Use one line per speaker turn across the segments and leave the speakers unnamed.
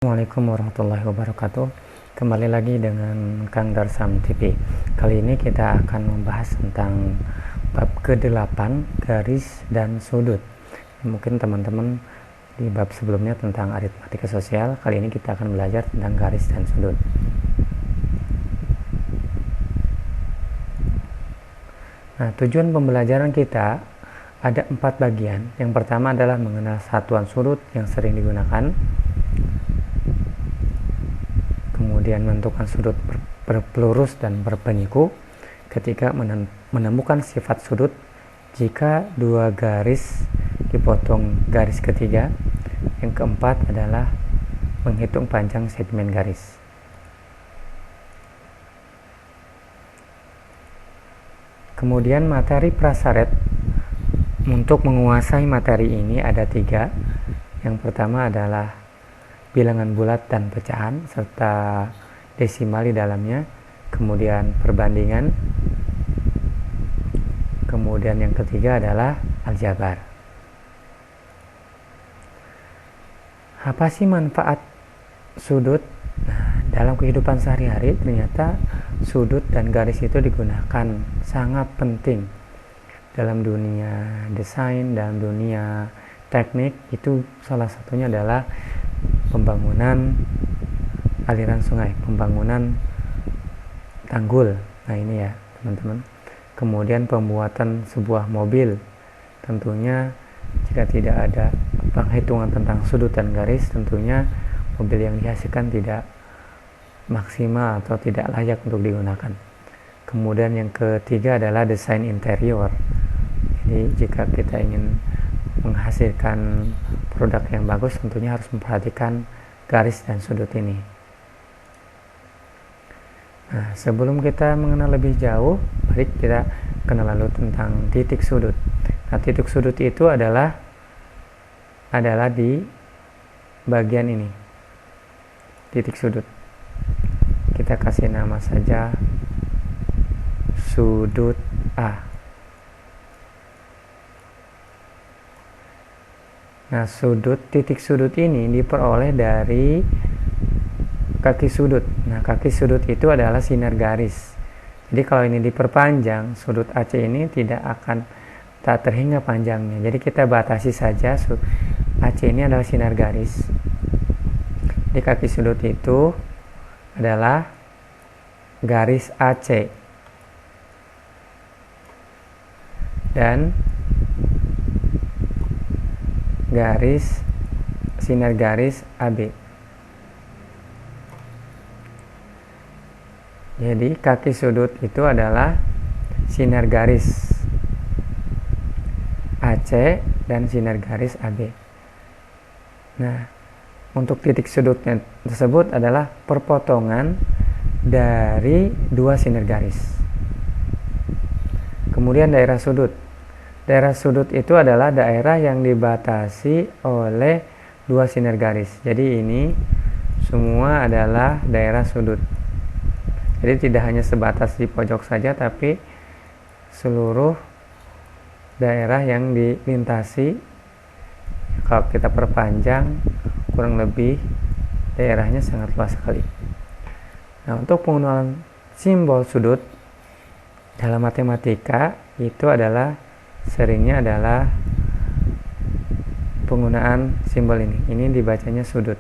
Assalamualaikum warahmatullahi wabarakatuh. Kembali lagi dengan Kang Darsam TV. Kali ini kita akan membahas tentang bab ke-8, garis dan sudut. Mungkin teman-teman di bab sebelumnya tentang aritmatika sosial, kali ini kita akan belajar tentang garis dan sudut. Nah, tujuan pembelajaran kita ada 4 bagian. Yang pertama adalah mengenal satuan sudut yang sering digunakan, kemudian menentukan sudut berpelurus dan berpenyiku, ketiga menemukan sifat sudut jika dua garis dipotong garis ketiga, yang keempat adalah menghitung panjang segmen garis. Kemudian materi prasarat. Untuk menguasai materi ini ada 3. Yang pertama adalah bilangan bulat dan pecahan serta desimal di dalamnya, kemudian perbandingan, kemudian yang ketiga adalah aljabar. Apa sih manfaat sudut? Nah, dalam kehidupan sehari-hari ternyata sudut dan garis itu digunakan sangat penting dalam dunia desain, dalam dunia teknik. Itu salah satunya adalah pembangunan aliran sungai, pembangunan tanggul. Nah ini ya teman-teman. Kemudian pembuatan sebuah mobil. Tentunya jika tidak ada penghitungan tentang sudut dan garis, tentunya mobil yang dihasilkan tidak maksimal atau tidak layak untuk digunakan. Kemudian yang ketiga adalah desain interior. Jadi jika kita ingin menghasilkan produk yang bagus, tentunya harus memperhatikan garis dan sudut ini. Nah, sebelum kita mengenal lebih jauh, mari kita kenal lalu tentang titik sudut. Nah, titik sudut itu adalah di bagian ini. Titik sudut. Kita kasih nama saja sudut A. Nah, titik sudut ini diperoleh dari kaki sudut. Nah, kaki sudut itu adalah sinar garis. Jadi kalau ini diperpanjang, sudut AC ini tak terhingga panjangnya. Jadi kita batasi saja AC ini adalah sinar garis. Di kaki sudut itu adalah garis AC dan sinar garis AB. Jadi kaki sudut itu adalah sinar garis AC dan sinar garis AB. Nah, untuk titik sudutnya tersebut adalah perpotongan dari dua sinar garis. Kemudian daerah sudut. Daerah sudut itu adalah daerah yang dibatasi oleh dua sinar garis. Jadi ini semua adalah daerah sudut. Jadi tidak hanya sebatas di pojok saja, tapi seluruh daerah yang dilintasi. Kalau kita perpanjang, kurang lebih daerahnya sangat luas sekali. Nah, untuk penggunaan simbol sudut dalam matematika itu seringnya adalah penggunaan simbol ini. Ini dibacanya sudut.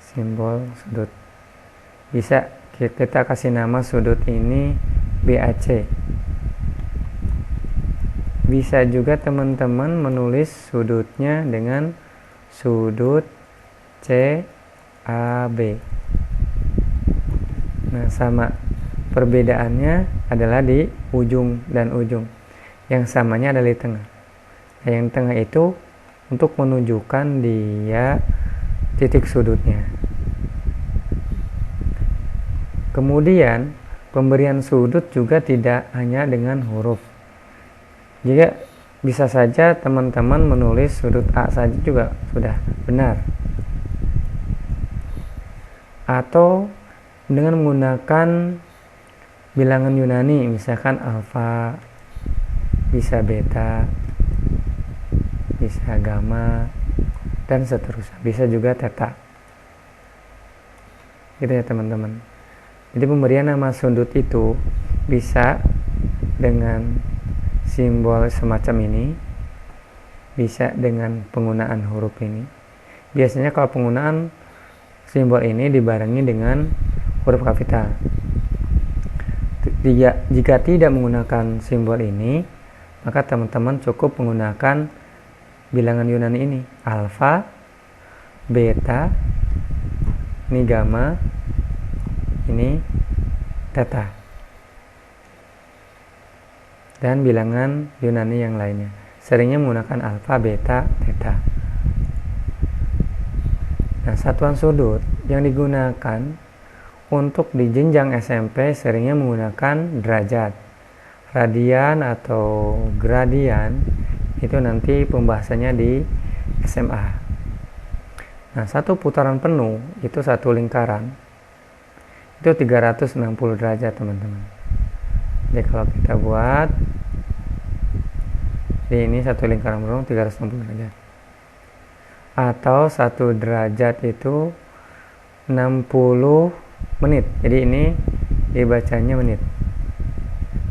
Simbol sudut. Bisa kita kasih nama sudut ini BAC. Bisa juga teman-teman menulis sudutnya dengan sudut CAB. Nah, sama. Perbedaannya adalah di ujung dan ujung. Yang samanya adalah di tengah. Nah, yang tengah itu untuk menunjukkan dia titik sudutnya. Kemudian pemberian sudut juga tidak hanya dengan huruf. Jika bisa saja teman-teman menulis sudut A saja juga sudah benar. Atau dengan menggunakan bilangan Yunani, misalkan alfa, bisa beta, bisa gamma, dan seterusnya. Bisa juga theta. Gitu ya teman-teman. Jadi pemberian nama sudut itu bisa dengan simbol semacam ini, bisa dengan penggunaan huruf ini. Biasanya kalau penggunaan simbol ini dibarengi dengan huruf kapital. Jika tidak menggunakan simbol ini, maka teman-teman cukup menggunakan bilangan Yunani ini, alfa, beta, ini gamma, ini theta, dan bilangan Yunani yang lainnya. Seringnya menggunakan alfa, beta, theta. Nah, satuan sudut yang digunakan untuk di jenjang SMP seringnya menggunakan derajat. Radian atau gradian itu nanti pembahasannya di SMA. Nah, satu putaran penuh itu satu lingkaran itu 360 derajat teman-teman. Jadi kalau kita buat, jadi ini satu lingkaran penuh 360 derajat. Atau satu derajat itu 60 menit. Jadi ini dibacanya menit.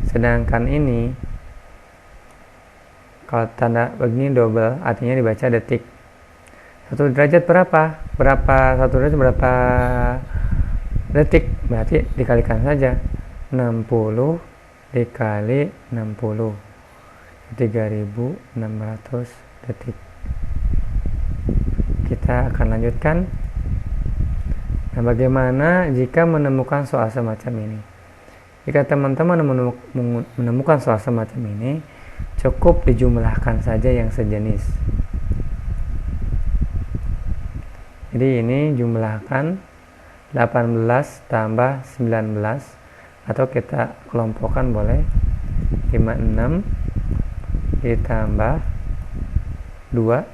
Sedangkan ini kalau tanda begini double, artinya dibaca detik. Satu derajat berapa? Satu derajat berapa detik? Berarti dikalikan saja 60 dikali 60, 3600 detik. Kita akan lanjutkan. Nah, bagaimana jika menemukan soal semacam ini? Jika teman-teman menemukan soal semacam ini, cukup dijumlahkan saja yang sejenis. Jadi ini jumlahkan 18 tambah 19, atau kita kelompokkan boleh 56 ditambah 2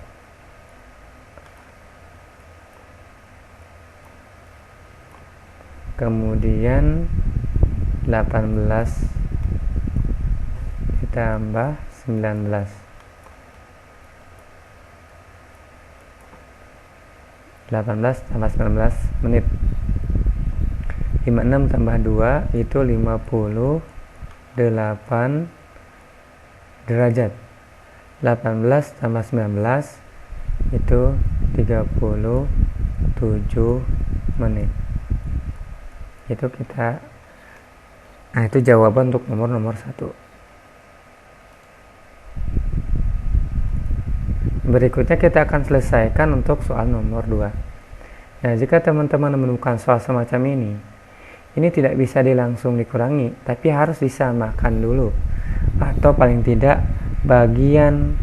kemudian 18 ditambah 19, 18 tambah 19 menit. 56 tambah 2 itu 58 derajat. 18 tambah 19 itu 37 menit. Itu kita, nah itu jawaban untuk nomor 1. Berikutnya kita akan selesaikan untuk soal nomor 2. Nah, jika teman-teman menemukan soal semacam ini tidak bisa langsung dikurangi, tapi harus disamakan dulu. Atau paling tidak bagian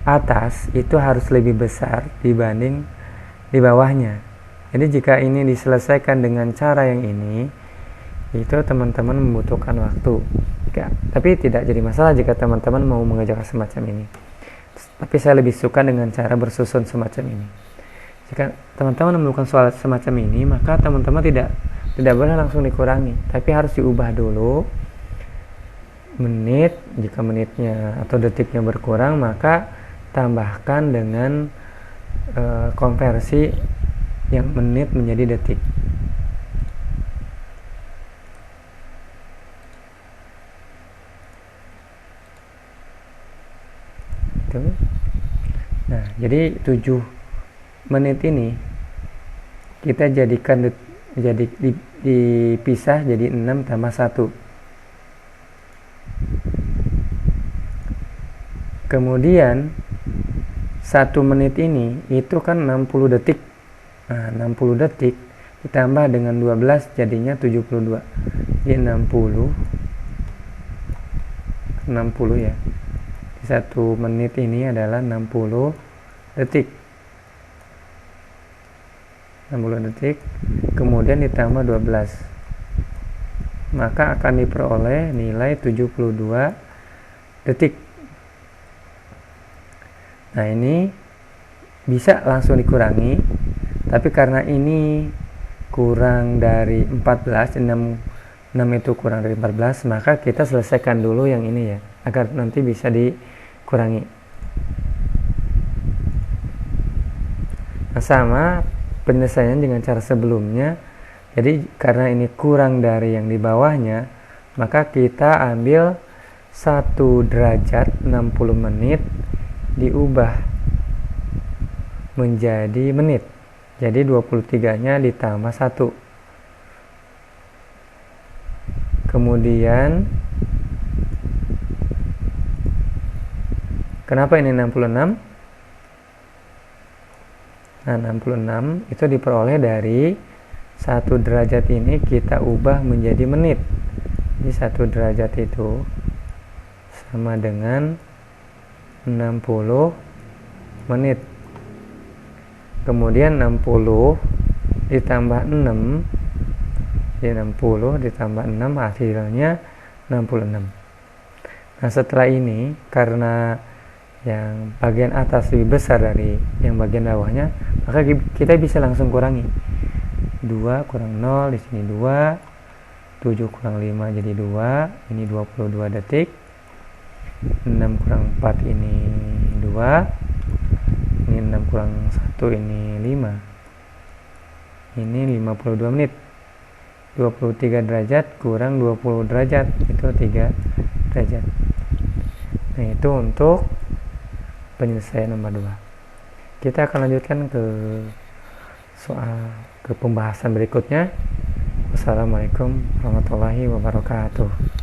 atas itu harus lebih besar dibanding di bawahnya. Jadi jika ini diselesaikan dengan cara yang ini, itu teman-teman membutuhkan waktu. Tapi tidak jadi masalah jika teman-teman mau mengerjakan semacam ini. Tapi saya lebih suka dengan cara bersusun semacam ini. Jika teman-teman menemukan soal semacam ini, maka teman-teman tidak boleh langsung dikurangi, tapi harus diubah dulu menit. Jika menitnya atau detiknya berkurang, maka tambahkan dengan konversi yang menit menjadi detik. Nah, jadi 7 menit ini kita jadikan dipisah jadi 6 tambah 1. Kemudian 1 menit ini itu kan 60 detik. Nah, 60 detik ditambah dengan 12 jadinya 72. Jadi 60 ya. 1 menit ini adalah 60 detik. 60 detik kemudian ditambah 12, maka akan diperoleh nilai 72 detik. Nah, ini bisa langsung dikurangi, tapi karena ini kurang dari 14, 6 itu kurang dari 14, maka kita selesaikan dulu yang ini ya, agar nanti bisa dikurangi. Nah, sama penyelesaian dengan cara sebelumnya. Jadi karena ini kurang dari yang di bawahnya, maka kita ambil 1 derajat 60 menit diubah menjadi menit. Jadi 23-nya ditambah 1. Kemudian kenapa ini 66? Nah, 66 itu diperoleh dari 1 derajat ini kita ubah menjadi menit. Jadi 1 derajat itu sama dengan 60 menit. Kemudian 60 ditambah 6, jadi 60 ditambah 6 hasilnya 66. Nah, setelah ini karena yang bagian atas lebih besar dari yang bagian bawahnya, maka kita bisa langsung kurangi. 2 kurang 0, di sini 2, 7 kurang 5 jadi 2, ini 22 detik. 6 kurang 4 ini 2, ini 6 kurang 1 ini 5, ini 52 menit. 23 derajat kurang 20 derajat itu 3 derajat. Nah, itu untuk penyelesaian nomor 2. Kita akan lanjutkan ke pembahasan berikutnya. Wassalamualaikum warahmatullahi wabarakatuh.